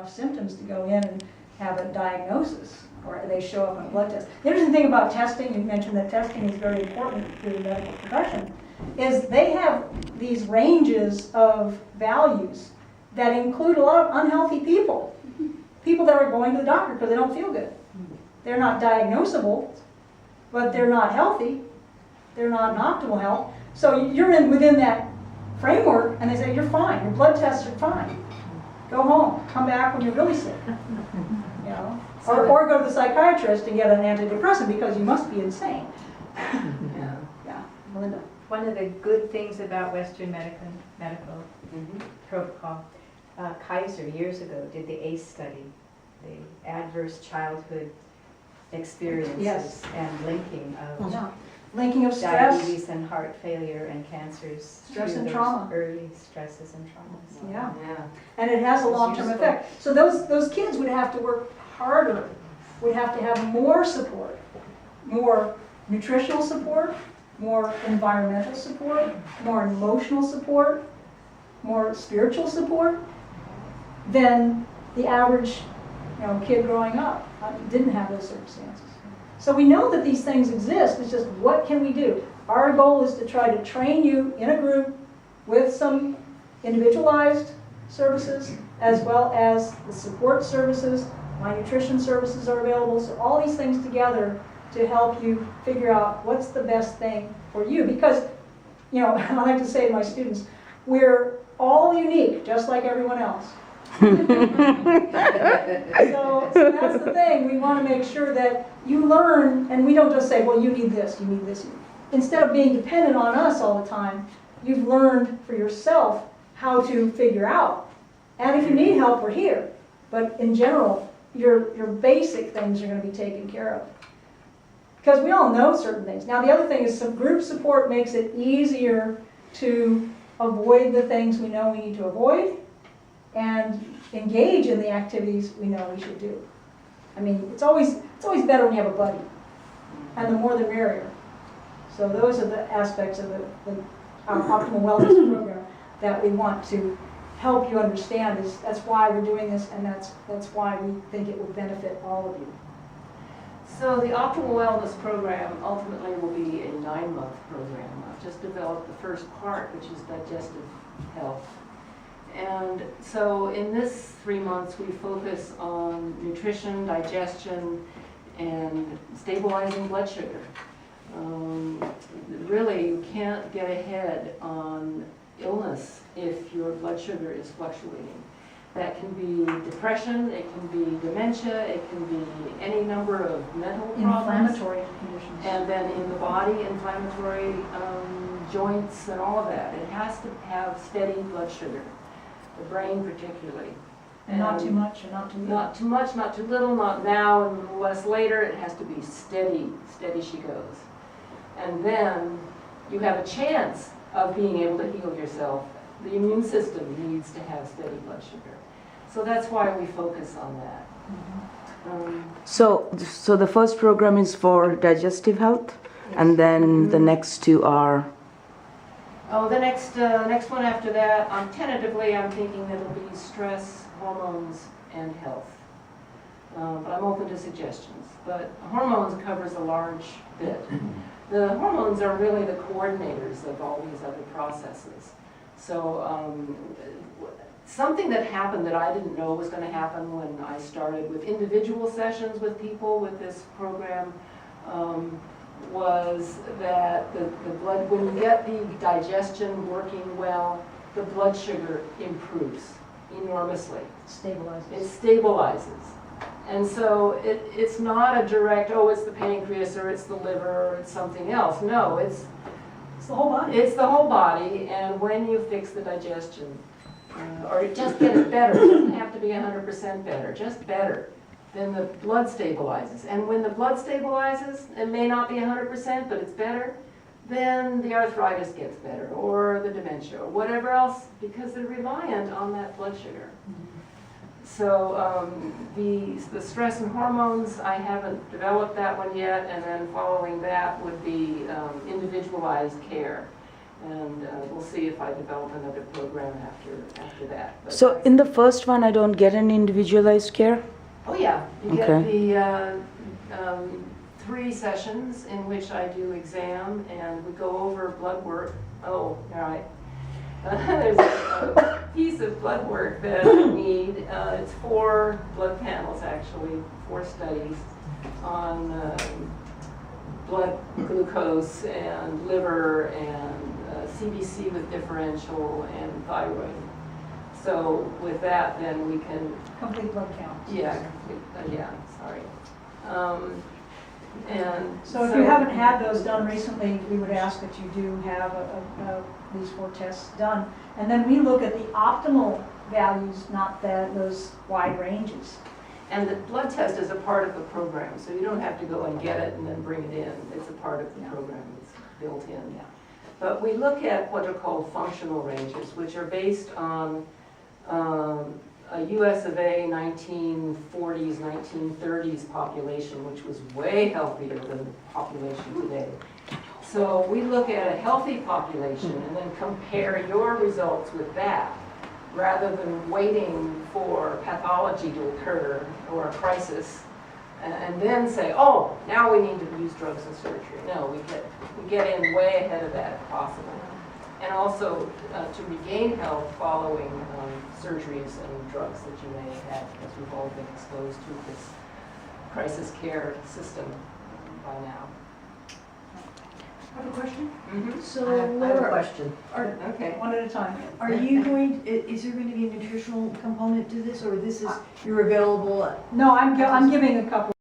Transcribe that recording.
symptoms to go in and have a diagnosis, or they show up on a blood test. The interesting thing about testing, you mentioned that testing is very important to the medical profession, is they have these ranges of values that include a lot of unhealthy people. People that are going to the doctor because they don't feel good. They're not diagnosable, but they're not healthy. They're not in optimal health. So you're within that framework, and they say, you're fine, your blood tests are fine. Go home, come back when you're really sick. You know? Or go to the psychiatrist and get an antidepressant because you must be insane. Yeah. Yeah, Melinda. One of the good things about Western medical protocol, Kaiser years ago did the ACE study, the adverse childhood experiences and linking of Linking of stress. diabetes and heart failure and cancers. Stress and through trauma. those early stresses and traumas. Yeah. Yeah. And it has a It's long-term useful. effect. So those kids would have to work harder, would have to have more support, more nutritional support, more environmental support, more emotional support, more spiritual support than the average, kid growing up didn't have those circumstances. So we know that these things exist. It's just, what can we do? Our goal is to try to train you in a group with some individualized services as well as the support services. My nutrition services are available. So all these things together to help you figure out what's the best thing for you. Because, I like to say to my students, we're all unique, just like everyone else. So that's the thing. We want to make sure that you learn, and we don't just say, well, you need this, you need this. Instead of being dependent on us all the time, you've learned for yourself how to figure out. And if you need help, we're here. But in general, your basic things are going to be taken care of. Because we all know certain things. Now, the other thing is some group support makes it easier to avoid the things we know we need to avoid and engage in the activities we know we should do. I mean, it's always better when you have a buddy, and the more the merrier. So those are the aspects of our optimal wellness program that we want to help you understand. That's why we're doing this, and that's why we think it will benefit all of you. So the Optimal Wellness Program ultimately will be a 9-month program. I've just developed the first part, which is digestive health. And so in this 3 months, we focus on nutrition, digestion, and stabilizing blood sugar. Really, you can't get ahead on illness if your blood sugar is fluctuating. That can be depression, it can be dementia, it can be any number of mental problems. Inflammatory conditions. And then in the body, inflammatory joints and all of that. It has to have steady blood sugar, the brain particularly. And not too much and not too little. Not too much, not too little, not now and less later. It has to be steady, steady she goes. And then you have a chance of being able to heal yourself. The immune system needs to have steady blood sugar. So that's why we focus on that. So the first program is for digestive health, and then the next two are. Oh, the next one after that, tentatively, I'm thinking it'll be stress, hormones, and health. But I'm open to suggestions. But hormones covers a large bit. The hormones are really the coordinators of all these other processes. So something that happened that I didn't know was going to happen when I started with individual sessions with people with this program was that the blood, when you get the digestion working well, the blood sugar improves enormously. Stabilizes. It stabilizes. And so it's not a direct, oh, it's the pancreas or it's the liver or it's something else. No, it's the whole body. It's the whole body, and when you fix the digestion, or just get it better, it doesn't have to be 100% better, just better, then the blood stabilizes. And when the blood stabilizes, it may not be 100%, but it's better, then the arthritis gets better, or the dementia, or whatever else, because they're reliant on that blood sugar. So the stress and hormones, I haven't developed that one yet, and then following that would be individualized care. And we'll see if I develop another program after that. But So in the first one, I don't get any individualized care? oh yeah, you get Okay. the 3 sessions in which I do exam and we go over blood work. Oh, all right. There's a piece of blood work that I need. It's 4 blood panels actually, 4 studies on blood glucose and liver and CBC with differential and thyroid. So with that, then we can, Complete blood count. yeah, sorry. And So if you haven't had those done recently, we would ask that you do have these 4 tests done. And then we look at the optimal values, not those wide ranges. And the blood test is a part of the program, so you don't have to go and get it and then bring it in. It's a part of the program, it's built in. Yeah. But we look at what are called functional ranges, which are based on a US of A 1940s, 1930s population, which was way healthier than the population today. So we look at a healthy population and then compare your results with that, rather than waiting for pathology to occur or a crisis, and then say, oh, now we need to use drugs and surgery. No, we get in way ahead of that if possible. And also to regain health following surgeries and drugs that you may have had, because we've all been exposed to this crisis care system by now. I have a question. Mm-hmm. So, I have a Laura, question. Okay. One at a time. are you going, is there going to be a nutritional component to this, or this is, you're available? No, I'm giving a couple